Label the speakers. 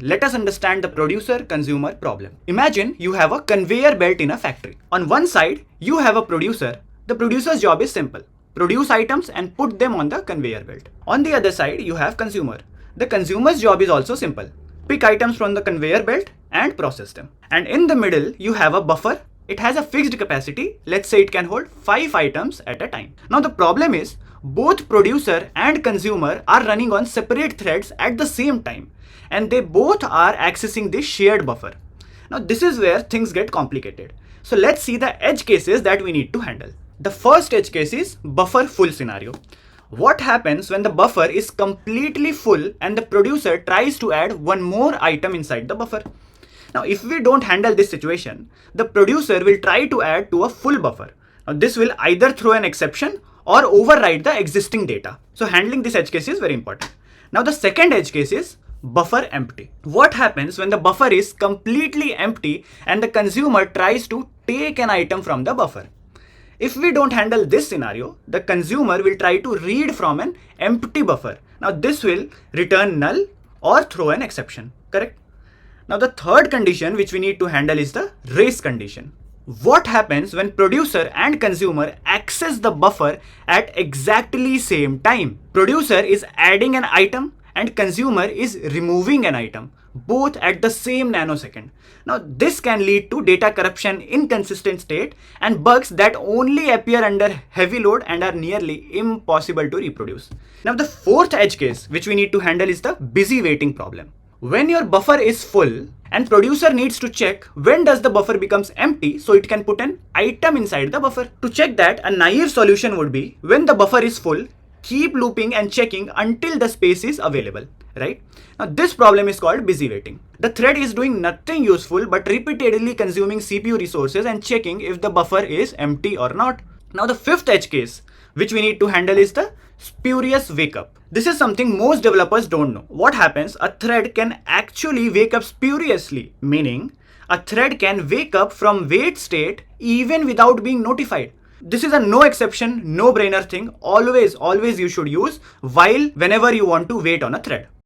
Speaker 1: Let us understand the producer-consumer problem. Imagine you have a conveyor belt in a factory. On one side, you have a producer. The producer's job is simple. Produce items and put them on the conveyor belt. On the other side, you have consumer. The consumer's job is also simple. Pick items from the conveyor belt and process them. And in the middle, you have a buffer. It has a fixed capacity. Let's say it can hold 5 items at a time. Now the problem is, both producer and consumer are running on separate threads at the same time, and they both are accessing this shared buffer. Now this is where things get complicated. So let's see the edge cases that we need to handle. The first edge case is buffer full scenario. What happens when the buffer is completely full and the producer tries to add one more item inside the buffer? Now if we don't handle this situation, the producer will try to add to a full buffer. Now this will either throw an exception or overwrite the existing data. So handling this edge case is very important. Now the second edge case is buffer empty. What happens when the buffer is completely empty and the consumer tries to take an item from the buffer? If we don't handle this scenario, the consumer will try to read from an empty buffer. Now this will return null or throw an exception, correct? Now the third condition which we need to handle is the race condition. What happens when producer and consumer access the buffer at exactly same time? Producer is adding an item and consumer is removing an item, both at the same nanosecond. Now this can lead to data corruption, inconsistent state, and bugs that only appear under heavy load and are nearly impossible to reproduce. Now the fourth edge case which we need to handle is the busy waiting problem. When your buffer is full and producer needs to check when does the buffer becomes empty so it can put an item inside the buffer. To check that, a naive solution would be when the buffer is full, keep looping and checking until the space is available, right? Now this problem is called busy waiting. The thread is doing nothing useful but repeatedly consuming CPU resources and checking if the buffer is empty or not. Now the fifth edge case which we need to handle is the spurious wakeup. This is something most developers don't know. What happens? A thread can actually wake up spuriously, meaning a thread can wake up from wait state even without being notified. This is a no exception, no brainer thing. Always you should use while whenever you want to wait on a thread.